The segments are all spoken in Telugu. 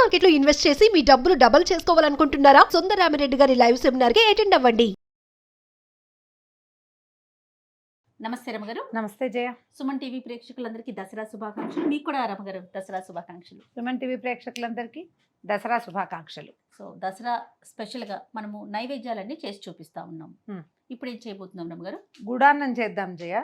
మార్కెట్ లో ఇన్వెస్ట్ చేసి మీ డబ్బులు డబుల్ చేసుకోవాలనుకుంటున్నారా? సుందరరామిరెడ్డి గారి లైవ్ సెమినార్ కి అటెండ్ అవ్వండి. నమస్తే రమగారు. నమస్తే జయ. సుమన్ టీవీ ప్రేక్షకులందరికీ దసరా శుభాకాంక్షలు. మీకు కూడా రమగారు దసరా శుభాకాంక్షలు. సుమన్ టీవీ ప్రేక్షకులందరికీ దసరా శుభాకాంక్షలు. సో దసరా స్పెషల్గా మనము నైవేద్యాలన్నీ చేసి చూపిస్తా ఉన్నాం. ఇప్పుడు ఏం చేయబోతున్నాం రమగారు? గుడాన్నం చేద్దాం జయ.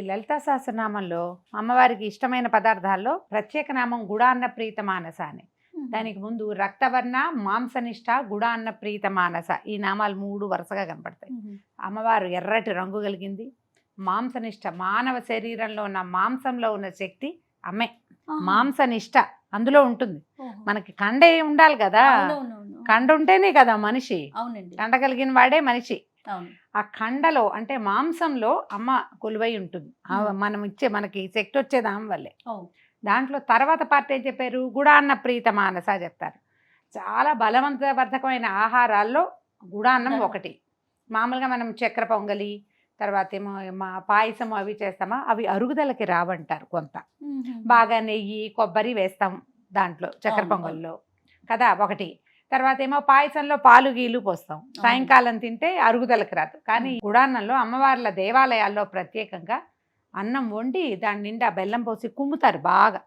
లలితా సహస్రనామంలో అమ్మవారికి ఇష్టమైన పదార్థాల్లో ప్రత్యేక నామం గుడాన్న ప్రీత మానస అని. దానికి ముందు రక్తవర్ణ, మాంసనిష్ట, గుడాన్న ప్రీత మానస, ఈ నామాలు 3 వరుసగా కనపడతాయి. అమ్మవారు ఎర్రటి రంగు కలిగింది, మాంసనిష్ట, మానవ శరీరంలో ఉన్న మాంసంలో ఉన్న శక్తి అమ్మే మాంసనిష్ట అందులో ఉంటుంది. మనకి కండ ఉండాలి కదా, కండ ఉంటేనే కదా మనిషి. కండ కలిగిన వాడే మనిషి. ఆ కండలో అంటే మాంసంలో అమ్మ కొలువై ఉంటుంది. మనం ఇచ్చే మనకి శక్తి వచ్చేది ఆమె వల్లే. దాంట్లో తర్వాత పార్ట్ ఏం చెప్పారు? గుడాన్న ప్రీత మానస చెప్తారు. చాలా బలవంతవర్ధకమైన ఆహారాల్లో గుడాన్నం ఒకటి. మామూలుగా మనం చక్కెర పొంగలి, తర్వాత ఏమో పాయసం అవి చేస్తామా, అవి అరుగుదలకి రావంటారు. కొంత బాగా నెయ్యి, కొబ్బరి వేస్తాం దాంట్లో చక్కెర పొంగల్లో కదా ఒకటి. తర్వాత ఏమో పాయసంలో పాలు గీలు పోస్తాం. సాయంకాలం తింటే అరుగుదలకు రాదు. కానీ గుడాన్నంలో అమ్మవార్ల దేవాలయాల్లో ప్రత్యేకంగా అన్నం వండి దాని నిండా బెల్లం పోసి కుమ్ముతారు. బాగా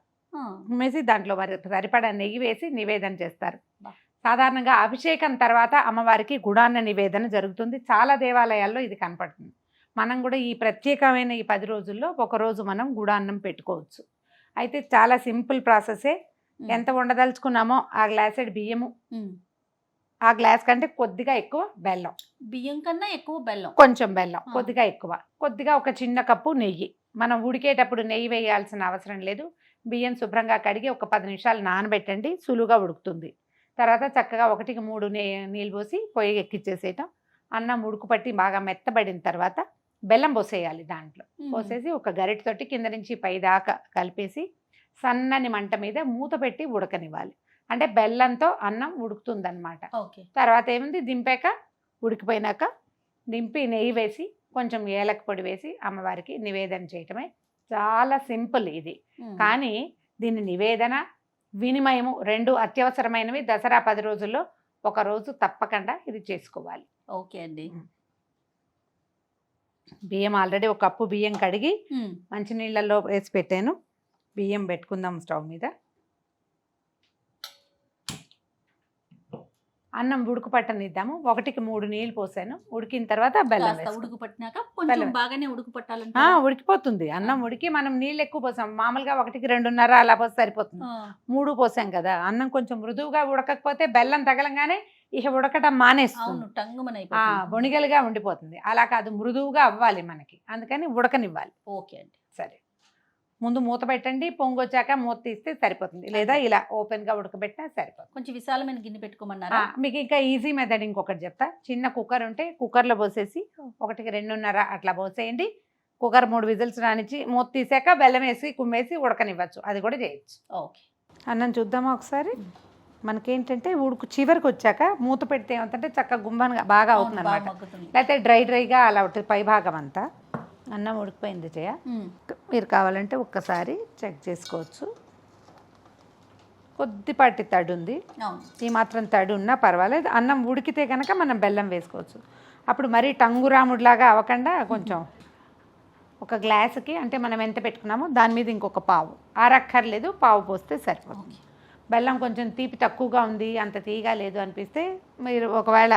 కుమ్మేసి దాంట్లో సరిపడా నెయ్యి వేసి నివేదన చేస్తారు. సాధారణంగా అభిషేకం తర్వాత అమ్మవారికి గుడాన్న నివేదన జరుగుతుంది. చాలా దేవాలయాల్లో ఇది కనపడుతుంది. మనం కూడా ఈ ప్రత్యేకమైన ఈ 10 రోజుల్లో ఒకరోజు మనం గుడాన్నం పెట్టుకోవచ్చు. అయితే చాలా సింపుల్ ప్రాసెసే. ఎంత వండదలుచుకున్నామో ఆ గ్లాసెడ్ బియ్యము, ఆ గ్లాస్ కంటే కొద్దిగా ఎక్కువ బెల్లం, బియ్యం కన్నా ఎక్కువ బెల్లం, కొంచెం బెల్లం కొద్దిగా ఎక్కువ, కొద్దిగా ఒక చిన్న కప్పు నెయ్యి. మనం ఉడికేటప్పుడు నెయ్యి వేయాల్సిన అవసరం లేదు. బియ్యం శుభ్రంగా కడిగి ఒక 10 నిమిషాలు నానబెట్టండి, సులువుగా ఉడుకుతుంది. తర్వాత చక్కగా 1కి 3 నీళ్ళు పోసి పొయ్యి ఎక్కిచ్చేసేయటం. అన్నం ఉడుకు పట్టి బాగా మెత్తబడిన తర్వాత బెల్లం పోసేయాలి. దాంట్లో పోసేసి ఒక గరిటెతోటి కింద నుంచి పై దాకా కలిపేసి సన్నని మంట మీద మూత పెట్టి ఉడకనివ్వాలి. అంటే బెల్లంతో అన్నం ఉడుకుతుందన్నమాట. తర్వాత ఏముంది, దింపాక ఉడికిపోయినాక దింపి నెయ్యి వేసి కొంచెం ఏలక పొడి వేసి అమ్మవారికి నివేదన చేయటమే. చాలా సింపుల్ ఇది. కానీ దీని నివేదన, వినిమయము 2 అత్యవసరమైనవి. దసరా 10 రోజుల్లో ఒక రోజు తప్పకుండా ఇది చేసుకోవాలి. ఓకే అండి. బియ్యం ఆల్రెడీ 1 కప్పు బియ్యం కడిగి మంచినీళ్ళల్లో వేసి పెట్టాను. బియ్యం పెట్టుకుందాం స్టవ్ మీద. అన్నం ఉడుకు పట్టనిద్దాము. 1కి 3 నీళ్ళు పోసాను. ఉడికిన తర్వాత బెల్లం ఉడుకు పట్టినాక కొంచెం బాగానే ఉడుకు పట్టాలంటే ఉడికిపోతుంది. అన్నం ఉడికి మనం నీళ్ళు ఎక్కువ పోసాం. మామూలుగా 1కి 2.5 అలా పోసి సరిపోతుంది. 3 పోసాం కదా. అన్నం కొంచెం మృదువుగా ఉడకకపోతే బెల్లం తగలంగానే ఇక ఉడకటం మానేస్తుంది, బొణిగలుగా ఉండిపోతుంది. అలా కాదు, మృదువుగా అవ్వాలి మనకి. అందుకని ఉడకనివ్వాలి. ఓకే అండి. సరే, ముందు మూత పెట్టండి. పొంగొచ్చాక మూత తీస్తే సరిపోతుంది, లేదా ఇలా ఓపెన్గా ఉడకబెట్టినా సరిపోతుంది. కొంచెం విశాలమైన గిన్నె పెట్టుకోమన్నారా? మీకు ఇంకా ఈజీ మెథడ్ ఇంకొకటి చెప్తా. చిన్న కుక్కర్ ఉంటే కుక్కర్లో పోసేసి 1కి 2.5 అట్లా పోసేయండి. కుక్కర్ 3 విజిల్స్ రానిచ్చి మూత తీసాక బెల్లం వేసి కుమ్మేసి ఉడకనివ్వచ్చు. అది కూడా చేయొచ్చు. ఓకే, అన్నం చూద్దామా ఒకసారి. మనకేంటంటే చివరికి వచ్చాక మూత పెడితే ఏమంటే చక్కగా గుమ్మగా బాగా అవుతుంది అనమాట. లేకపోతే డ్రైగా అలా ఉంటుంది పై భాగం అంతా. అన్నం ఉడికిపోయింది చేయ. మీరు కావాలంటే ఒక్కసారి చెక్ చేసుకోవచ్చు. కొద్దిపాటి తడి ఉంది, ఈ మాత్రం తడి ఉన్నా పర్వాలేదు. అన్నం ఉడికితే కనుక మనం బెల్లం వేసుకోవచ్చు. అప్పుడు మరీ టంగురాముడిలాగా అవ్వకుండా కొంచెం ఒక గ్లాసుకి, అంటే మనం ఎంత పెట్టుకున్నామో దాని మీద ఇంకొక పావు, అరక్కర్లేదు, పావు పోస్తే సరిపోతుంది. బెల్లం కొంచెం తీపి తక్కువగా ఉంది, అంత తీయగా లేదు అనిపిస్తే మీరు ఒకవేళ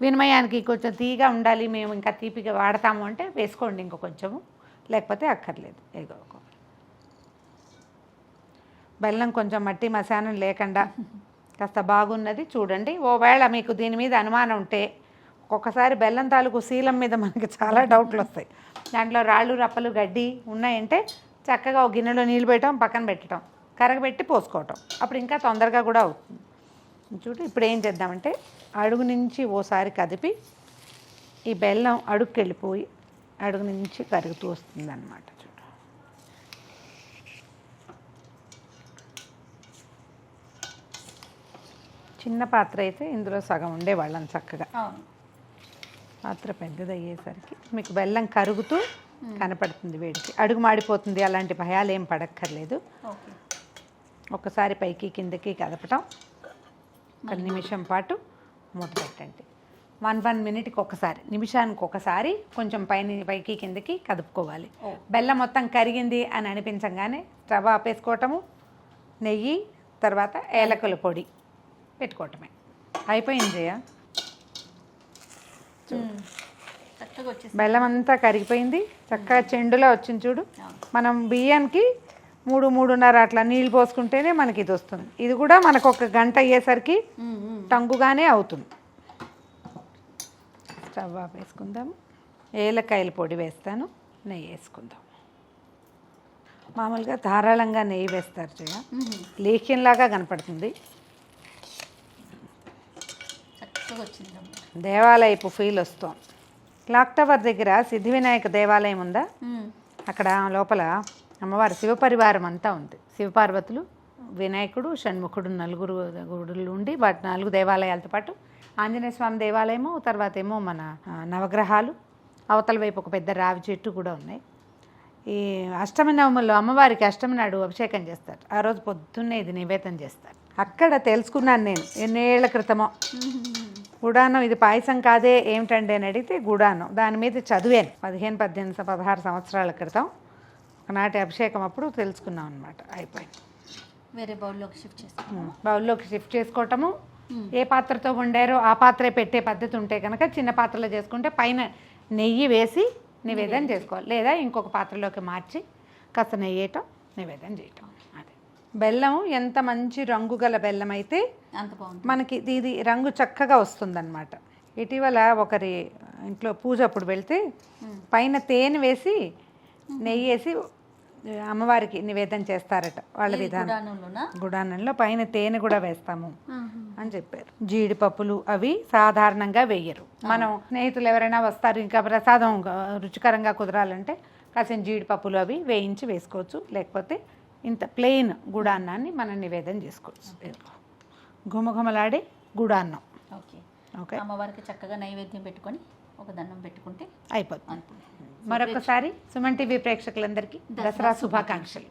వినిమయానికి కొంచెం తీయగా ఉండాలి, మేము ఇంకా తీపిగా వాడతాము అంటే వేసుకోండి ఇంకో కొంచెము, లేకపోతే అక్కర్లేదు. ఏదో బెల్లం కొంచెం మట్టి మసానం లేకుండా కాస్త బాగున్నది చూడండి. ఓవేళ మీకు దీని మీద అనుమానం ఉంటే ఒక్కొక్కసారి బెల్లం తాలూకు శీలం మీద మనకి చాలా డౌట్లు వస్తాయి. దాంట్లో రాళ్ళు రప్పలు గడ్డి ఉన్నాయంటే చక్కగా ఒక గిన్నెలో నీళ్ళు పెట్టడం, పక్కన పెట్టడం, కరగబెట్టి పోసుకోవటం, అప్పుడు ఇంకా తొందరగా కూడా అవుతుంది. చూడు ఇప్పుడు ఏం చేద్దామంటే అడుగు నుంచి ఓసారి కదిపి ఈ బెల్లం అడుగుకి వెళ్ళిపోయి అడుగు నుంచి కరుగుతూ వస్తుంది అన్నమాట. చూడు చిన్న పాత్ర అయితే ఇందులో సగం ఉండేవాళ్ళం చక్కగా. పాత్ర పెద్దది అయ్యేసరికి మీకు బెల్లం కరుగుతూ కనపడుతుంది వేడికి, అడుగు మాడిపోతుంది అలాంటి భయాలు ఏం పడక్కర్లేదు. ఒకసారి పైకి కిందకి కదపటం, ఒక నిమిషం పాటు మూత పెట్టండి. 1 మినిట్కి ఒకసారి, నిమిషానికి ఒకసారి కొంచెం పైకి కిందకి కదుపుకోవాలి. బెల్లం మొత్తం కరిగింది అని అనిపించగానే స్టవ్ ఆపేసుకోవటము, నెయ్యి తర్వాత ఏలకుల పొడి పెట్టుకోవటమే. అయిపోయింది జయ. బెల్లం అంతా కరిగిపోయింది, చక్కగా చెండులో వచ్చింది చూడు. మనం బియ్యానికి 3-3.5 అట్లా నీళ్ళు పోసుకుంటేనే మనకి ఇది వస్తుంది. ఇది కూడా మనకు 1 గంట అయ్యేసరికి టంగుగానే అవుతుంది. స్టవ్ ఆపేసుకుందాము. ఏలకాయల పొడి వేస్తాను, నెయ్యి వేసుకుందాం. మామూలుగా ధారాళంగా నెయ్యి వేస్తారు జయ, లేఖ్యంలాగా కనపడుతుంది. దేవాలయపు ఫీల్ వస్తుంది. క్లాక్ టవర్ దగ్గర సిద్ధి వినాయక దేవాలయం ఉందా, అక్కడ లోపల అమ్మవారి శివపరివారం అంతా ఉంది. శివపార్వతులు, వినాయకుడు, షణ్ముఖుడు, 4 గుడులు ఉండి వాటి 4 దేవాలయాలతో పాటు ఆంజనేయ స్వామి దేవాలయము, తర్వాత ఏమో మన నవగ్రహాలు, అవతల వైపు ఒక పెద్ద రావి చెట్టు కూడా ఉన్నాయి. ఈ అష్టమి నవముల్లో అమ్మవారికి అష్టమి నాడు అభిషేకం చేస్తారు. ఆ రోజు పొద్దున్నే ఇది నివేదన చేస్తారు. అక్కడ తెలుసుకున్నాను నేను ఎన్నేళ్ల క్రితమో. గుడానం ఇది పాయసం కాదే ఏమిటండి అని అడిగితే గుడానం, దాని మీద చదివాను 15, 18, 16 సంవత్సరాల క్రితం. ఒకనాటి అభిషేకం అప్పుడు తెలుసుకున్నాం అనమాట. అయిపోయింది. వేరే బౌల్లోకి షిఫ్ట్ చేసుకోవటము. ఏ పాత్రతో వండారో ఆ పాత్రే పెట్టే పద్ధతి ఉంటే కనుక చిన్న పాత్రలో చేసుకుంటే పైన నెయ్యి వేసి నివేదన చేసుకోవాలి, లేదా ఇంకొక పాత్రలోకి మార్చి కాస్త నెయ్యి వేయటం, నివేదన చేయటం. అదే బెల్లం ఎంత మంచి రంగు గల బెల్లం అయితే అంత బాగుంటుంది మనకి. ఇది రంగు చక్కగా వస్తుందన్నమాట. ఇటీవల ఒకరి ఇంట్లో పూజ అప్పుడు వెళ్తే పైన తేనె వేసి నెయ్యి వేసి అమ్మవారికి నివేదన చేస్తారట వాళ్ళ విధానం. గుడానంలో పైన తేనె కూడా వేస్తాము అని చెప్పారు. జీడిపప్పులు అవి సాధారణంగా వేయరు. మనం స్నేహితులు ఎవరైనా వస్తారు, ఇంకా ప్రసాదం రుచికరంగా కుదరాలంటే కాసిన జీడిపప్పులు అవి వేయించి వేసుకోవచ్చు, లేకపోతే ఇంత ప్లెయిన్ గుడాన్నాన్ని మనం నివేదన చేసుకోవచ్చు. ఘుమఘుమలాడే గుడాన్నం. ఓకే, అమ్మవారికి చక్కగా నైవేద్యం పెట్టుకొని ఒక దండం పెట్టుకుంటే అయిపోతుంది. మరొకసారి సుమన్ టీవీ ప్రేక్షకులందరికీ దసరా శుభాకాంక్షలు.